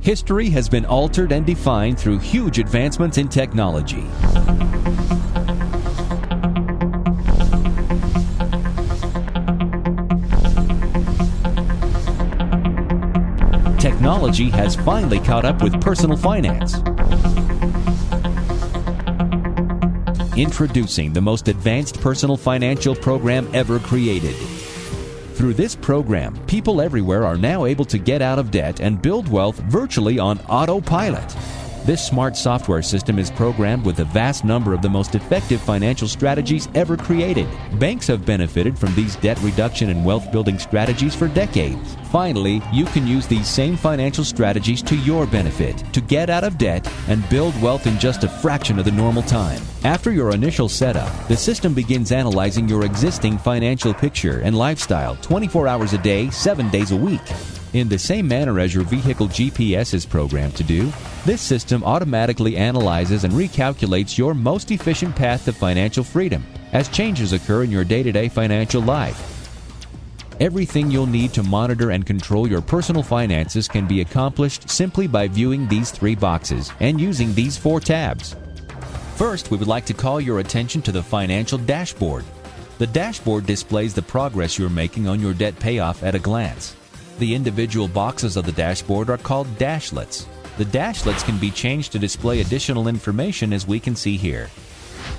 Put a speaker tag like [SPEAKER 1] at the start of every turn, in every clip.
[SPEAKER 1] History has been altered and defined through huge advancements in technology. Technology has finally caught up with personal finance. Introducing the most advanced personal financial program ever created. Through this program, people everywhere are now able to get out of debt and build wealth virtually on autopilot. This smart software system is programmed with a vast number of the most effective financial strategies ever created. Banks have benefited from these debt reduction and wealth building strategies for decades. Finally, you can use these same financial strategies to your benefit to get out of debt and build wealth in just a fraction of the normal time. After your initial setup, the system begins analyzing your existing financial picture and lifestyle 24 hours a day, 7 days a week. In the same manner as your vehicle GPS is programmed to do, this system automatically analyzes and recalculates your most efficient path to financial freedom as changes occur in your day-to-day financial life. Everything you'll need to monitor and control your personal finances can be accomplished simply by viewing these 3 boxes and using these 4 tabs. First, we would like to call your attention to the financial dashboard. The dashboard displays the progress you're making on your debt payoff at a glance. The individual boxes of the dashboard are called dashlets. The dashlets can be changed to display additional information, as we can see here.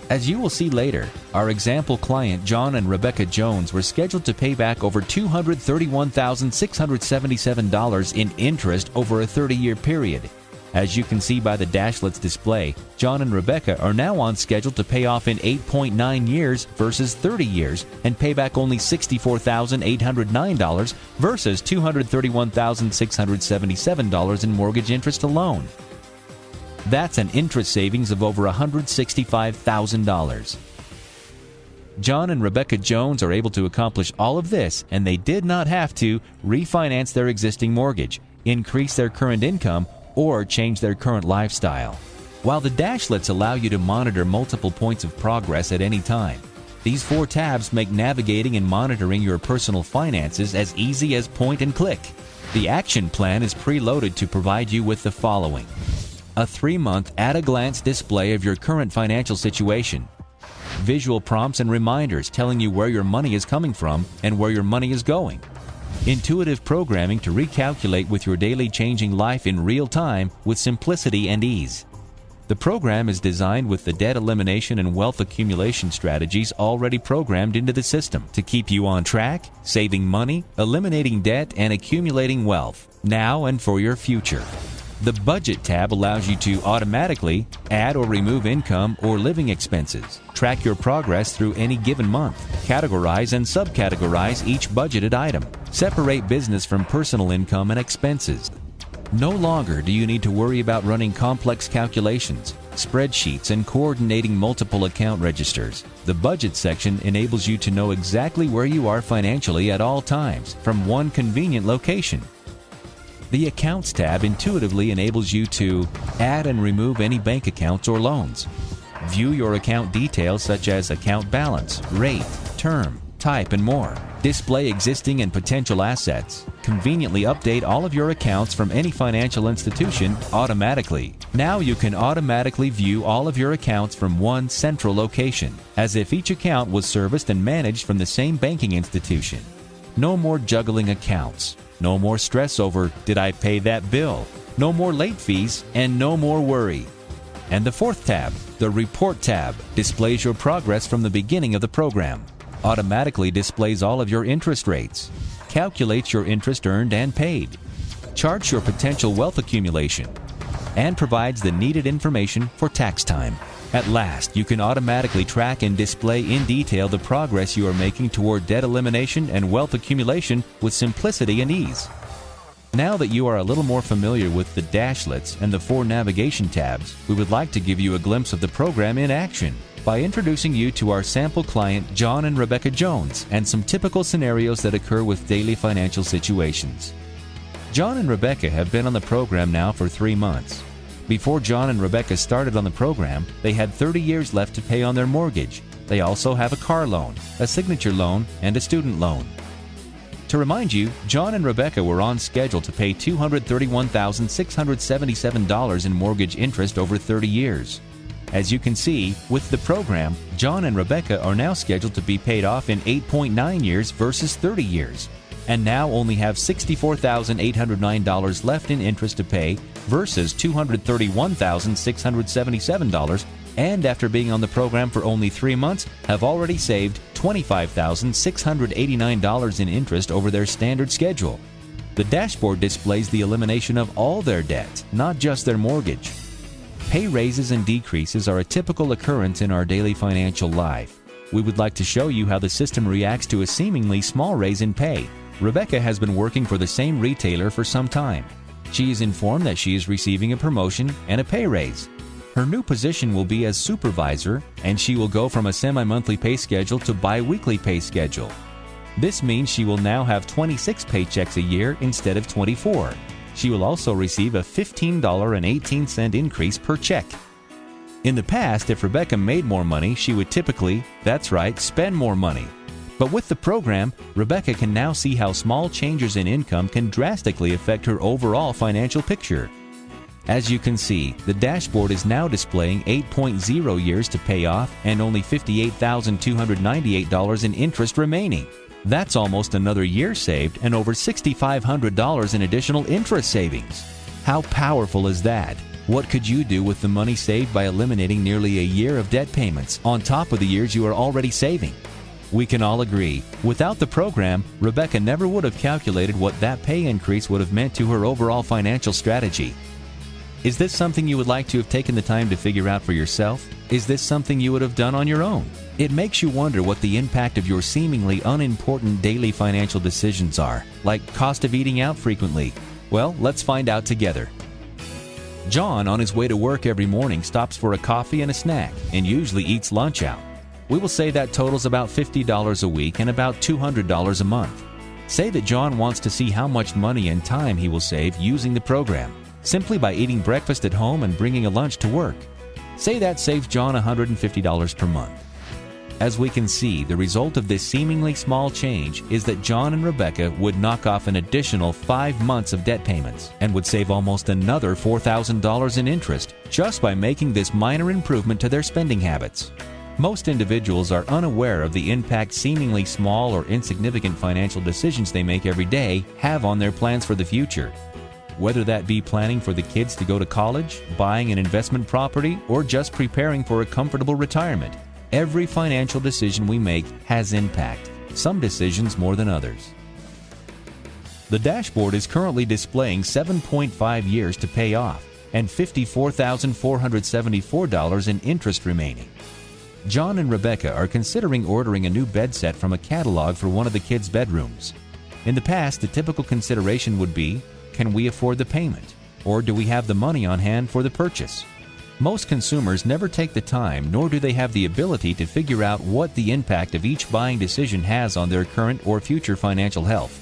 [SPEAKER 1] As you will see later, our example client John and Rebecca Jones were scheduled to pay back over $231,677 in interest over a 30-year period. As you can see by the dashlets display, John and Rebecca are now on schedule to pay off in 8.9 years versus 30 years and pay back only $64,809 versus $231,677 in mortgage interest alone. That's an interest savings of over $165,000. John and Rebecca Jones are able to accomplish all of this, and they did not have to refinance their existing mortgage, increase their current income, or change their current lifestyle. While the dashlets allow you to monitor multiple points of progress at any time, these 4 tabs make navigating and monitoring your personal finances as easy as point and click. The action plan is preloaded to provide you with the following: a 3-month at-a-glance display of your current financial situation, visual prompts and reminders telling you where your money is coming from and where your money is going, intuitive programming to recalculate with your daily changing life in real time with simplicity and ease. The program is designed with the debt elimination and wealth accumulation strategies already programmed into the system to keep you on track, saving money, eliminating debt, and accumulating wealth, now and for your future. The Budget tab allows you to automatically add or remove income or living expenses, track your progress through any given month, categorize and subcategorize each budgeted item, separate business from personal income and expenses. No longer do you need to worry about running complex calculations, spreadsheets, and coordinating multiple account registers. The Budget section enables you to know exactly where you are financially at all times from one convenient location. The Accounts tab intuitively enables you to add and remove any bank accounts or loans, view your account details such as account balance, rate, term, type, and more, display existing and potential assets, conveniently update all of your accounts from any financial institution automatically. Now you can automatically view all of your accounts from one central location, as if each account was serviced and managed from the same banking institution. No more juggling accounts. No more stress over, did I pay that bill? No more late fees, and no more worry. And the 4th tab, the Report tab, displays your progress from the beginning of the program, automatically displays all of your interest rates, calculates your interest earned and paid, charts your potential wealth accumulation, and provides the needed information for tax time. At last, you can automatically track and display in detail the progress you are making toward debt elimination and wealth accumulation with simplicity and ease. Now that you are a little more familiar with the dashlets and the 4 navigation tabs, we would like to give you a glimpse of the program in action by introducing you to our sample client John and Rebecca Jones and some typical scenarios that occur with daily financial situations. John and Rebecca have been on the program now for 3 months. Before John and Rebecca started on the program, they had 30 years left to pay on their mortgage. They also have a car loan, a signature loan, and a student loan. To remind you, John and Rebecca were on schedule to pay $231,677 in mortgage interest over 30 years. As you can see, with the program, John and Rebecca are now scheduled to be paid off in 8.9 years versus 30 years, and now only have $64,809 left in interest to pay versus $231,677, and after being on the program for only 3 months, have already saved $25,689 in interest over their standard schedule. The dashboard displays the elimination of all their debt, not just their mortgage. Pay raises and decreases are a typical occurrence in our daily financial life. We would like to show you how the system reacts to a seemingly small raise in pay. Rebecca has been working for the same retailer for some time. She is informed that she is receiving a promotion and a pay raise. Her new position will be as supervisor, and she will go from a semi-monthly pay schedule to bi-weekly pay schedule. This means she will now have 26 paychecks a year instead of 24. She will also receive a $15.18 increase per check. In the past, if Rebecca made more money, she would typically, that's right, spend more money. But with the program, Rebecca can now see how small changes in income can drastically affect her overall financial picture. As you can see, the dashboard is now displaying 8.0 years to pay off and only $58,298 in interest remaining. That's almost another year saved and over $6,500 in additional interest savings. How powerful is that? What could you do with the money saved by eliminating nearly a year of debt payments on top of the years you are already saving? We can all agree, without the program, Rebecca never would have calculated what that pay increase would have meant to her overall financial strategy. Is this something you would like to have taken the time to figure out for yourself? Is this something you would have done on your own? It makes you wonder what the impact of your seemingly unimportant daily financial decisions are, like cost of eating out frequently. Well, let's find out together. John, on his way to work every morning, stops for a coffee and a snack and usually eats lunch out. We will say that totals about $50 a week and about $200 a month. Say that John wants to see how much money and time he will save using the program, simply by eating breakfast at home and bringing a lunch to work. Say that saves John $150 per month. As we can see, the result of this seemingly small change is that John and Rebecca would knock off an additional 5 months of debt payments and would save almost another $4,000 in interest just by making this minor improvement to their spending habits. Most individuals are unaware of the impact seemingly small or insignificant financial decisions they make every day have on their plans for the future. Whether that be planning for the kids to go to college, buying an investment property, or just preparing for a comfortable retirement, every financial decision we make has impact, some decisions more than others. The dashboard is currently displaying 7.5 years to pay off and $54,474 in interest remaining. John and Rebecca are considering ordering a new bed set from a catalog for one of the kids' bedrooms. In the past, the typical consideration would be, can we afford the payment? Or do we have the money on hand for the purchase? Most consumers never take the time, nor do they have the ability to figure out what the impact of each buying decision has on their current or future financial health.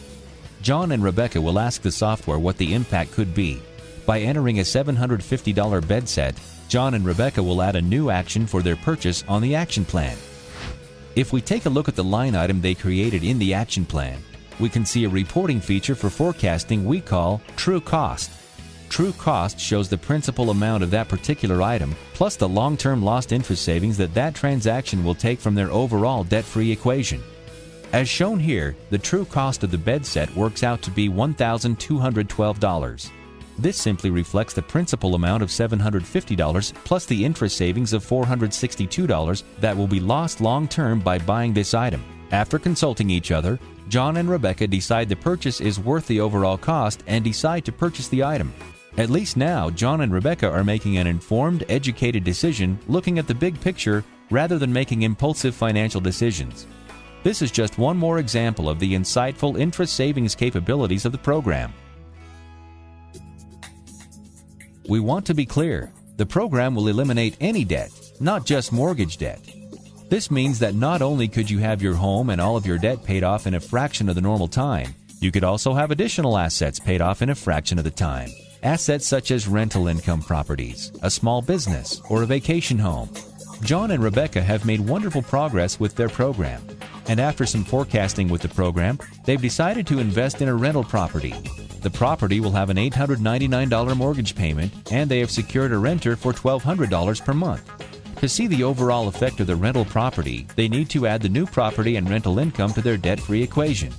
[SPEAKER 1] John and Rebecca will ask the software what the impact could be. By entering a $750 bed set, John and Rebecca will add a new action for their purchase on the action plan. If we take a look at the line item they created in the action plan, we can see a reporting feature for forecasting we call True Cost. True Cost shows the principal amount of that particular item, plus the long-term lost interest savings that transaction will take from their overall debt-free equation. As shown here, the true cost of the bed set works out to be $1,212. This simply reflects the principal amount of $750 plus the interest savings of $462 that will be lost long-term by buying this item. After consulting each other, John and Rebecca decide the purchase is worth the overall cost and decide to purchase the item. At least now, John and Rebecca are making an informed, educated decision looking at the big picture rather than making impulsive financial decisions. This is just one more example of the insightful interest savings capabilities of the program. We want to be clear, the program will eliminate any debt, not just mortgage debt. This means that not only could you have your home and all of your debt paid off in a fraction of the normal time, you could also have additional assets paid off in a fraction of the time. Assets such as rental income properties, a small business, or a vacation home. John and Rebecca have made wonderful progress with their program. and after some forecasting with the program, they've decided to invest in a rental property. The property will have an $899 mortgage payment, and they have secured a renter for $1,200 per month. To see the overall effect of the rental property, they need to add the new property and rental income to their debt-free equation.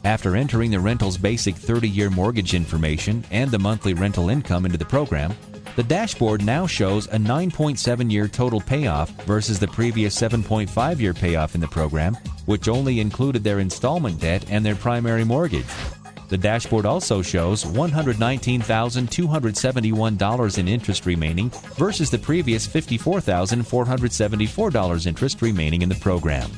[SPEAKER 1] After entering the rental's basic 30-year mortgage information and the monthly rental income into the program, the dashboard now shows a 9.7-year total payoff versus the previous 7.5-year payoff in the program, which only included their installment debt and their primary mortgage. The dashboard also shows $119,271 in interest remaining versus the previous $54,474 interest remaining in the program.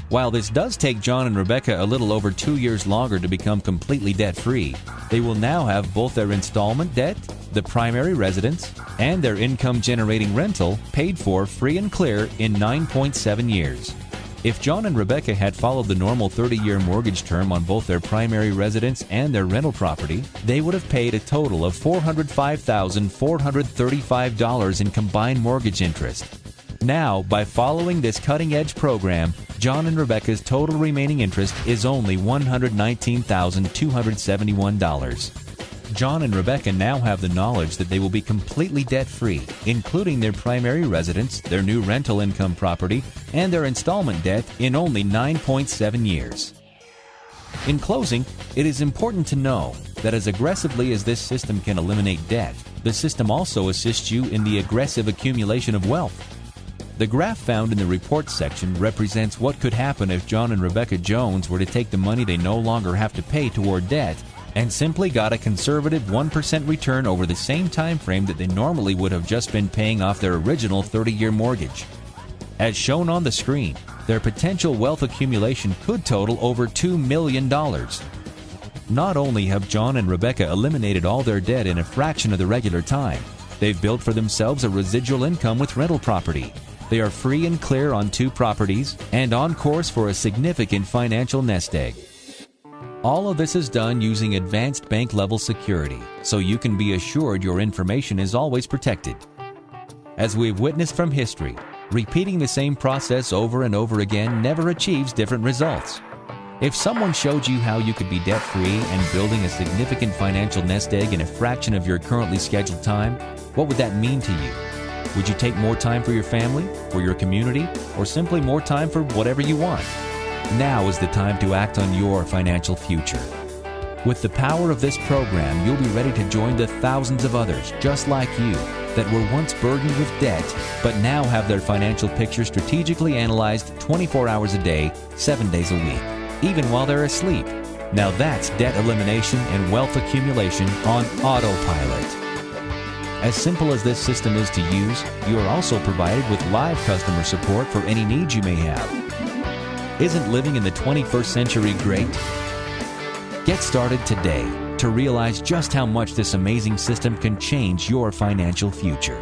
[SPEAKER 1] While this does take John and Rebecca a little over 2 years longer to become completely debt-free, they will now have both their installment debt, the primary residence, and their income-generating rental paid for free and clear in 9.7 years. If John and Rebecca had followed the normal 30-year mortgage term on both their primary residence and their rental property, they would have paid a total of $405,435 in combined mortgage interest. Now, by following this cutting-edge program, John and Rebecca's total remaining interest is only $119,271. John and Rebecca now have the knowledge that they will be completely debt-free, including their primary residence, their new rental income property, and their installment debt in only 9.7 years. In closing, it is important to know that as aggressively as this system can eliminate debt, the system also assists you in the aggressive accumulation of wealth. The graph found in the reports section represents what could happen if John and Rebecca Jones were to take the money they no longer have to pay toward debt and simply got a conservative 1% return over the same time frame that they normally would have just been paying off their original 30-year mortgage. As shown on the screen, their potential wealth accumulation could total over $2 million. Not only have John and Rebecca eliminated all their debt in a fraction of the regular time, they've built for themselves a residual income with rental property. They are free and clear on 2 properties and on course for a significant financial nest egg. All of this is done using advanced bank-level security, so you can be assured your information is always protected. As we've witnessed from history, repeating the same process over and over again never achieves different results. If someone showed you how you could be debt-free and building a significant financial nest egg in a fraction of your currently scheduled time, what would that mean to you? Would you take more time for your family, for your community, or simply more time for whatever you want? Now is the time to act on your financial future. With the power of this program, you'll be ready to join the thousands of others just like you that were once burdened with debt, but now have their financial picture strategically analyzed 24 hours a day, 7 days a week, even while they're asleep. Now that's debt elimination and wealth accumulation on autopilot. As simple as this system is to use, you are also provided with live customer support for any needs you may have. Isn't living in the 21st century great? Get started today to realize just how much this amazing system can change your financial future.